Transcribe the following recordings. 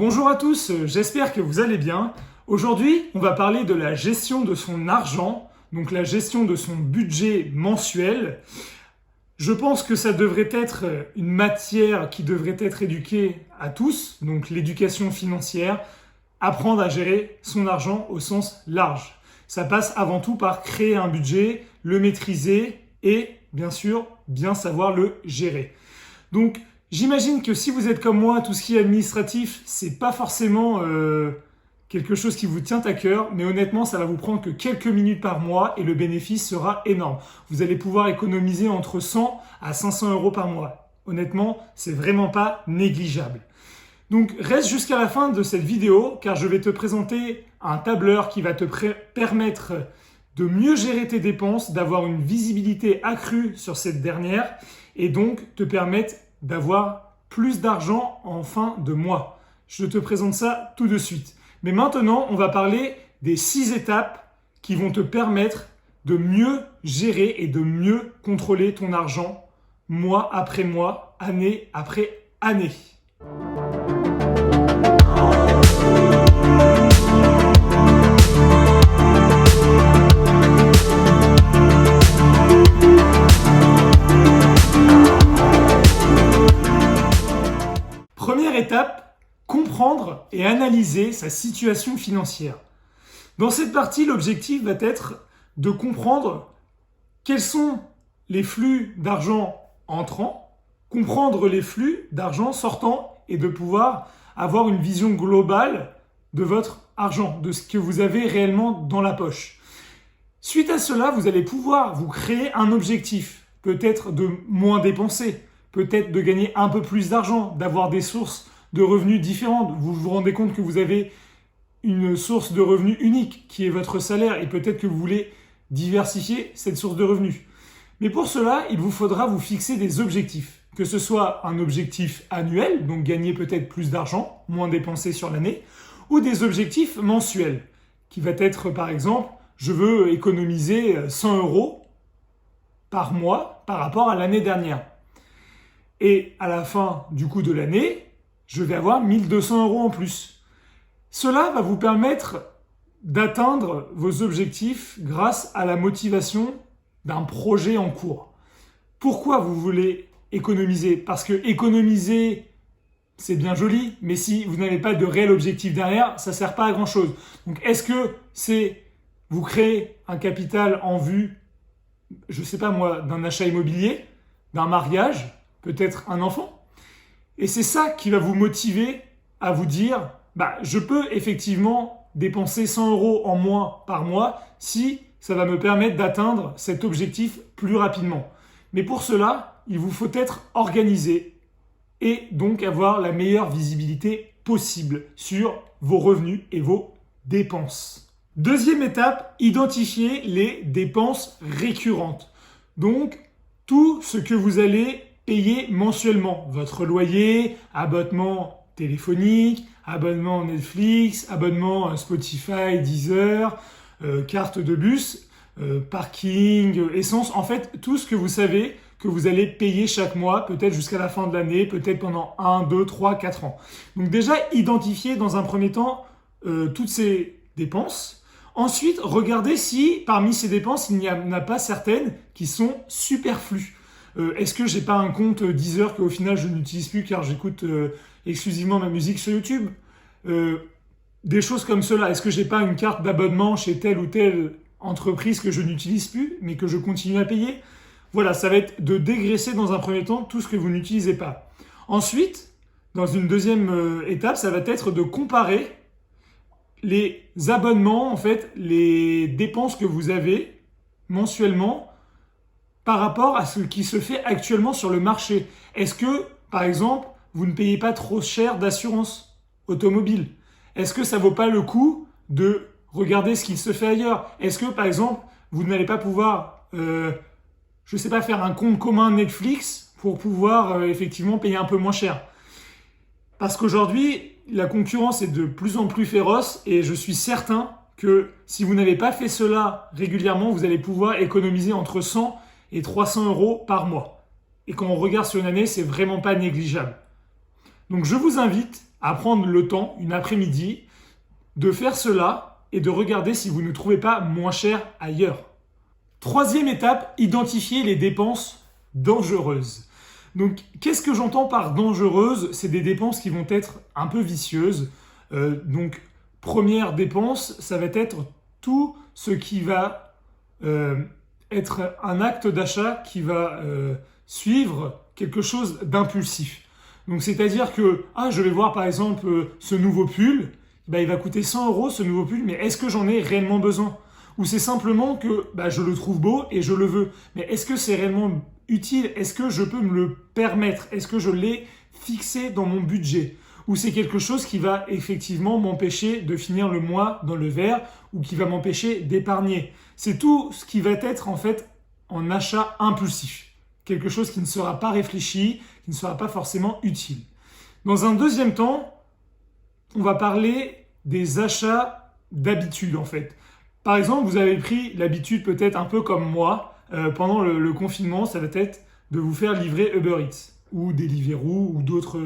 Bonjour à tous, j'espère que vous allez bien. Aujourd'hui, on va parler de la gestion de son argent, donc la gestion de son budget mensuel. Je pense que ça devrait être une matière qui devrait être éduquée à tous, donc l'éducation financière, apprendre à gérer son argent au sens large. Ça passe avant tout par créer un budget, le maîtriser et bien sûr bien savoir le gérer. Donc j'imagine que si vous êtes comme moi, tout ce qui est administratif, c'est pas forcément quelque chose qui vous tient à cœur, mais honnêtement, ça va vous prendre que quelques minutes par mois et le bénéfice sera énorme. Vous allez pouvoir économiser entre 100 à 500 euros par mois. Honnêtement, c'est vraiment pas négligeable. Donc reste jusqu'à la fin de cette vidéo car je vais te présenter un tableur qui va te permettre de mieux gérer tes dépenses, d'avoir une visibilité accrue sur cette dernière et donc te permettre d'avoir plus d'argent en fin de mois. Je te présente ça tout de suite. Mais maintenant, on va parler des 6 étapes qui vont te permettre de mieux gérer et de mieux contrôler ton argent mois après mois, année après année. Première étape, comprendre et analyser sa situation financière. Dans cette partie, l'objectif va être de comprendre quels sont les flux d'argent entrants, comprendre les flux d'argent sortant et de pouvoir avoir une vision globale de votre argent, de ce que vous avez réellement dans la poche. Suite à cela, vous allez pouvoir vous créer un objectif, peut-être de moins dépenser, peut-être de gagner un peu plus d'argent, d'avoir des sources de revenus différentes. Vous vous rendez compte que vous avez une source de revenus unique qui est votre salaire et peut-être que vous voulez diversifier cette source de revenus. Mais pour cela, il vous faudra vous fixer des objectifs, que ce soit un objectif annuel, donc gagner peut-être plus d'argent, moins dépenser sur l'année, ou des objectifs mensuels, qui va être par exemple, je veux économiser 100 euros par mois par rapport à l'année dernière. Et à la fin du coup de l'année, je vais avoir 1200 euros en plus. Cela va vous permettre d'atteindre vos objectifs grâce à la motivation d'un projet en cours. Pourquoi vous voulez économiser? Parce que économiser, c'est bien joli, mais si vous n'avez pas de réel objectif derrière, ça ne sert pas à grand chose. Donc est-ce que c'est vous créer un capital en vue, je ne sais pas moi, d'un achat immobilier, d'un mariage, peut-être un enfant? Et c'est ça qui va vous motiver à vous dire, je peux effectivement dépenser 100 euros en moins par mois si ça va me permettre d'atteindre cet objectif plus rapidement. Mais pour cela, il vous faut être organisé et donc avoir la meilleure visibilité possible sur vos revenus et vos dépenses. Deuxième étape, identifier les dépenses récurrentes. Donc, tout ce que vous allez payer mensuellement. Votre loyer, abonnement téléphonique, abonnement Netflix, abonnement Spotify, Deezer, carte de bus, parking, essence. En fait, tout ce que vous savez que vous allez payer chaque mois, peut-être jusqu'à la fin de l'année, peut-être pendant 1, 2, 3, 4 ans. Donc déjà, identifiez dans un premier temps toutes ces dépenses. Ensuite, regardez si parmi ces dépenses, il n'y en a pas certaines qui sont superflues. Est-ce que j'ai pas un compte Deezer qu'au final je n'utilise plus car j'écoute exclusivement ma musique sur YouTube? Des choses comme cela. Est-ce que j'ai pas une carte d'abonnement chez telle ou telle entreprise que je n'utilise plus mais que je continue à payer? Voilà, ça va être de dégraisser dans un premier temps tout ce que vous n'utilisez pas. Ensuite, dans une deuxième étape, ça va être de comparer les abonnements, en fait, les dépenses que vous avez mensuellement par rapport à ce qui se fait actuellement sur le marché. Est-ce que, par exemple, vous ne payez pas trop cher d'assurance automobile? Est-ce que ça vaut pas le coup de regarder ce qu'il se fait ailleurs? Est-ce que, par exemple, vous n'allez pas pouvoir, je sais pas, faire un compte commun Netflix pour pouvoir effectivement payer un peu moins cher? Parce qu'aujourd'hui, la concurrence est de plus en plus féroce et je suis certain que si vous n'avez pas fait cela régulièrement, vous allez pouvoir économiser entre 100 et 300 euros par mois. Et quand on regarde sur une année, c'est vraiment pas négligeable. Donc je vous invite à prendre le temps, une après-midi, de faire cela et de regarder si vous ne trouvez pas moins cher ailleurs. Troisième étape, identifier les dépenses dangereuses. Donc, qu'est-ce que j'entends par dangereuse? C'est des dépenses qui vont être un peu vicieuses. Donc, première dépense, ça va être tout ce qui va être un acte d'achat qui va suivre quelque chose d'impulsif. Donc, c'est-à-dire que, je vais voir par exemple ce nouveau pull, il va coûter 100 € ce nouveau pull, mais est-ce que j'en ai réellement besoin? Ou c'est simplement que je le trouve beau et je le veux. Mais est-ce que c'est réellement utile? Est-ce que je peux me le permettre? Est-ce que je l'ai fixé dans mon budget? Ou c'est quelque chose qui va effectivement m'empêcher de finir le mois dans le vert ou qui va m'empêcher d'épargner? C'est tout ce qui va être en fait en achat impulsif. Quelque chose qui ne sera pas réfléchi, qui ne sera pas forcément utile. Dans un deuxième temps, on va parler des achats d'habitude en fait. Par exemple, vous avez pris l'habitude peut-être un peu comme moi, pendant le confinement, ça va être de vous faire livrer Uber Eats ou Deliveroo ou d'autres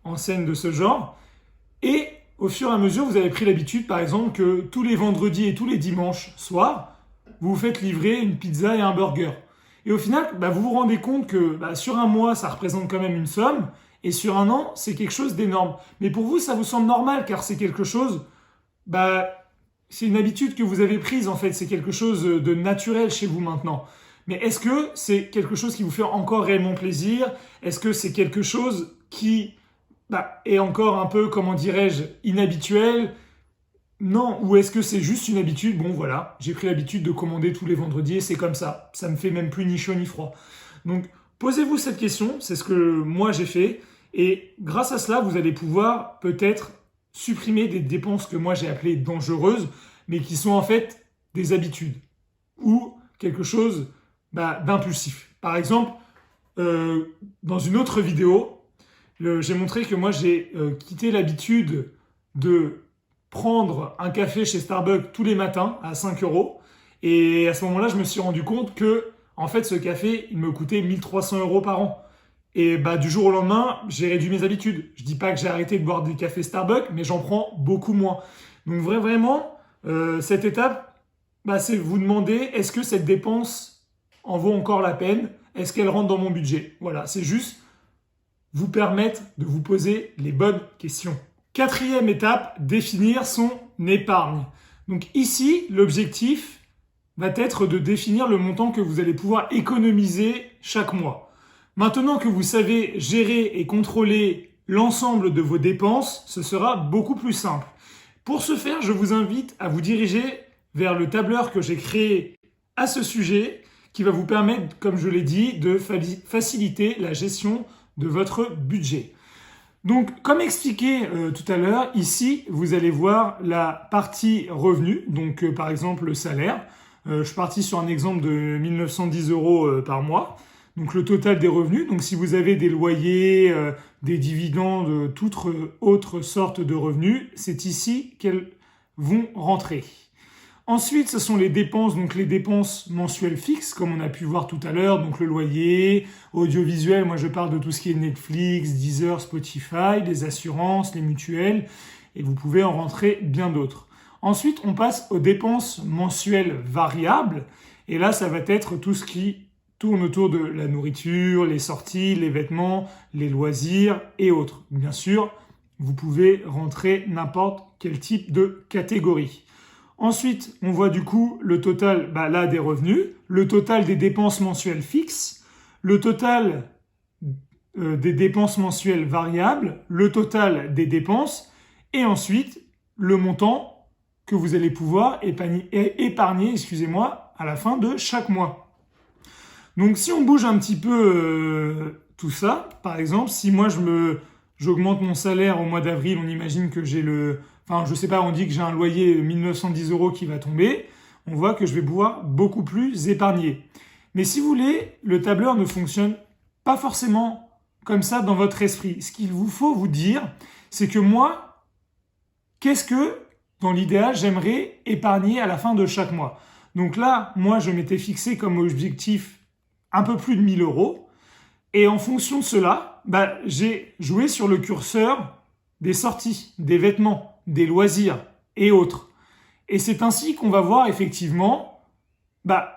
enseignes de ce genre. Et au fur et à mesure, vous avez pris l'habitude par exemple que tous les vendredis et tous les dimanches soirs, vous vous faites livrer une pizza et un burger. Et au final, vous vous rendez compte que sur un mois, ça représente quand même une somme et sur un an, c'est quelque chose d'énorme. Mais pour vous, ça vous semble normal car c'est quelque chose... c'est une habitude que vous avez prise en fait, c'est quelque chose de naturel chez vous maintenant. Mais est-ce que c'est quelque chose qui vous fait encore réellement plaisir? Est-ce que c'est quelque chose qui est encore un peu, comment dirais-je, inhabituel? Non, ou est-ce que c'est juste une habitude? Bon voilà, j'ai pris l'habitude de commander tous les vendredis et c'est comme ça. Ça me fait même plus ni chaud ni froid. Donc posez-vous cette question, c'est ce que moi j'ai fait. Et grâce à cela, vous allez pouvoir peut-être supprimer des dépenses que moi j'ai appelées dangereuses, mais qui sont en fait des habitudes ou quelque chose d'impulsif. Par exemple, dans une autre vidéo, j'ai montré que moi j'ai quitté l'habitude de prendre un café chez Starbucks tous les matins à 5 €. Et à ce moment-là, je me suis rendu compte que en fait, ce café, il me coûtait 1300 € par an. Et du jour au lendemain, j'ai réduit mes habitudes. Je dis pas que j'ai arrêté de boire des cafés Starbucks, mais j'en prends beaucoup moins. Donc vraiment, cette étape, c'est vous demander est-ce que cette dépense en vaut encore la peine? Est-ce qu'elle rentre dans mon budget? Voilà, c'est juste vous permettre de vous poser les bonnes questions. Quatrième étape, définir son épargne. Donc ici, l'objectif va être de définir le montant que vous allez pouvoir économiser chaque mois. Maintenant que vous savez gérer et contrôler l'ensemble de vos dépenses, ce sera beaucoup plus simple. Pour ce faire, je vous invite à vous diriger vers le tableur que j'ai créé à ce sujet qui va vous permettre, comme je l'ai dit, de faciliter la gestion de votre budget. Donc, comme expliqué tout à l'heure, ici, vous allez voir la partie revenus, donc par exemple le salaire. Je suis parti sur un exemple de 1910 € par mois. Donc le total des revenus, donc si vous avez des loyers, des dividendes, toute autre sorte de revenus, c'est ici qu'elles vont rentrer. Ensuite, ce sont les dépenses, donc les dépenses mensuelles fixes, comme on a pu voir tout à l'heure, donc le loyer, audiovisuel, moi je parle de tout ce qui est Netflix, Deezer, Spotify, les assurances, les mutuelles, et vous pouvez en rentrer bien d'autres. Ensuite, on passe aux dépenses mensuelles variables, et là, ça va être tout ce qui tourne autour de la nourriture, les sorties, les vêtements, les loisirs et autres. Bien sûr, vous pouvez rentrer n'importe quel type de catégorie. Ensuite, on voit du coup le total là des revenus, le total des dépenses mensuelles fixes, le total des dépenses mensuelles variables, le total des dépenses et ensuite le montant que vous allez pouvoir épargner à la fin de chaque mois. Donc si on bouge un petit peu tout ça, par exemple, si moi j'augmente mon salaire au mois d'avril, on imagine que j'ai on dit que j'ai un loyer de 1910 € qui va tomber, on voit que je vais pouvoir beaucoup plus épargner. Mais si vous voulez, le tableur ne fonctionne pas forcément comme ça dans votre esprit. Ce qu'il vous faut vous dire, c'est que moi, qu'est-ce que, dans l'idéal, j'aimerais épargner à la fin de chaque mois? Donc là, moi, je m'étais fixé comme objectif un peu plus de 1000 €. Et en fonction de cela, j'ai joué sur le curseur des sorties, des vêtements, des loisirs et autres. Et c'est ainsi qu'on va voir effectivement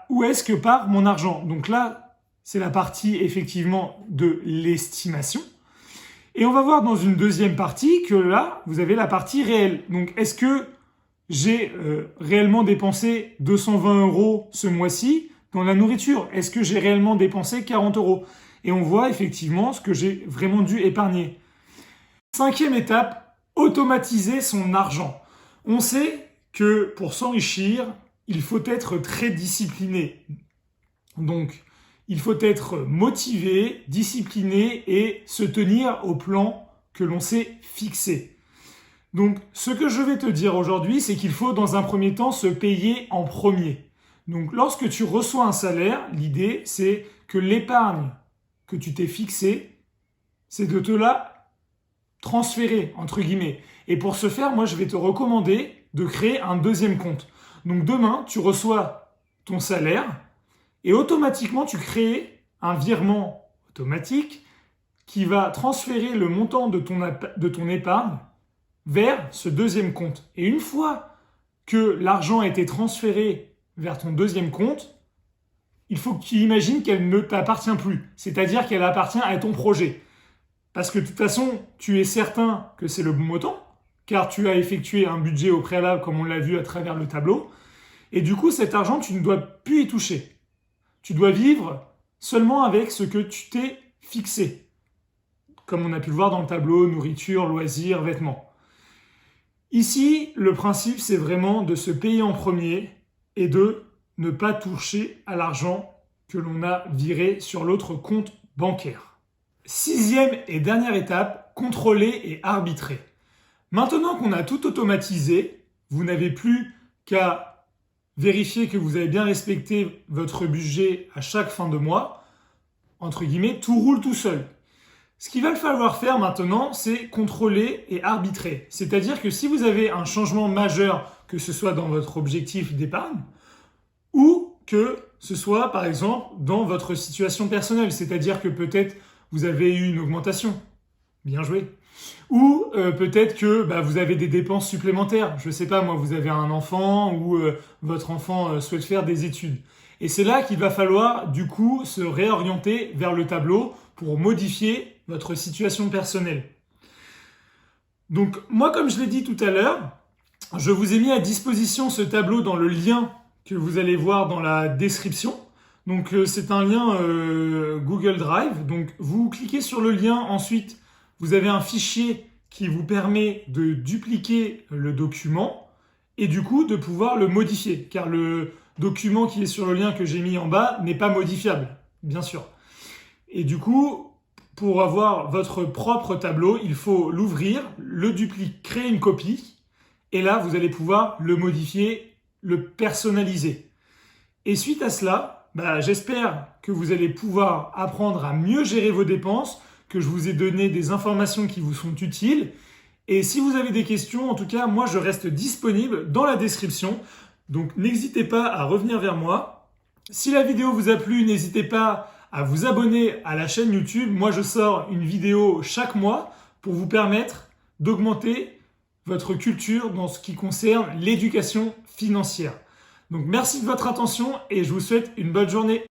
où est-ce que part mon argent. Donc là, c'est la partie effectivement de l'estimation. Et on va voir dans une deuxième partie que là, vous avez la partie réelle. Donc est-ce que j'ai réellement dépensé 220 € ce mois-ci dans la nourriture? Est-ce que j'ai réellement dépensé 40 €? Et on voit effectivement ce que j'ai vraiment dû épargner. Cinquième étape, automatiser son argent. On sait que pour s'enrichir, il faut être très discipliné. Donc, il faut être motivé, discipliné et se tenir au plan que l'on s'est fixé. Donc, ce que je vais te dire aujourd'hui, c'est qu'il faut dans un premier temps se payer en premier. Donc, lorsque tu reçois un salaire, l'idée, c'est que l'épargne que tu t'es fixée, c'est de te la transférer, entre guillemets. Et pour ce faire, moi, je vais te recommander de créer un deuxième compte. Donc, demain, tu reçois ton salaire et automatiquement, tu crées un virement automatique qui va transférer le montant de ton épargne vers ce deuxième compte. Et une fois que l'argent a été transféré vers ton deuxième compte, il faut que tu imagines qu'elle ne t'appartient plus. C'est-à-dire qu'elle appartient à ton projet. Parce que de toute façon, tu es certain que c'est le bon montant, car tu as effectué un budget au préalable, comme on l'a vu à travers le tableau. Et du coup, cet argent, tu ne dois plus y toucher. Tu dois vivre seulement avec ce que tu t'es fixé. Comme on a pu le voir dans le tableau, nourriture, loisirs, vêtements. Ici, le principe, c'est vraiment de se payer en premier et de ne pas toucher à l'argent que l'on a viré sur l'autre compte bancaire. Sixième et dernière étape, contrôler et arbitrer. Maintenant qu'on a tout automatisé, vous n'avez plus qu'à vérifier que vous avez bien respecté votre budget à chaque fin de mois. Entre guillemets, tout roule tout seul. Ce qu'il va falloir faire maintenant, c'est contrôler et arbitrer. C'est-à-dire que si vous avez un changement majeur, que ce soit dans votre objectif d'épargne, ou que ce soit, par exemple, dans votre situation personnelle. C'est-à-dire que peut-être vous avez eu une augmentation. Bien joué. Ou peut-être que vous avez des dépenses supplémentaires. Je ne sais pas, moi, vous avez un enfant ou votre enfant souhaite faire des études. Et c'est là qu'il va falloir, du coup, se réorienter vers le tableau pour modifier votre situation personnelle. Donc, moi, comme je l'ai dit tout à l'heure, je vous ai mis à disposition ce tableau dans le lien que vous allez voir dans la description. Donc, c'est un lien Google Drive. Donc, vous cliquez sur le lien. Ensuite, vous avez un fichier qui vous permet de dupliquer le document et du coup de pouvoir le modifier. Car le document qui est sur le lien que j'ai mis en bas n'est pas modifiable, bien sûr. Et du coup, pour avoir votre propre tableau, il faut l'ouvrir, le dupliquer, créer une copie. Et là, vous allez pouvoir le modifier, le personnaliser. Et suite à cela, j'espère que vous allez pouvoir apprendre à mieux gérer vos dépenses, que je vous ai donné des informations qui vous sont utiles. Et si vous avez des questions, en tout cas, moi, je reste disponible dans la description. Donc, n'hésitez pas à revenir vers moi. Si la vidéo vous a plu, n'hésitez pas à vous abonner à la chaîne YouTube. Moi, je sors une vidéo chaque mois pour vous permettre d'augmenter votre culture dans ce qui concerne l'éducation financière. Donc, merci de votre attention et je vous souhaite une bonne journée.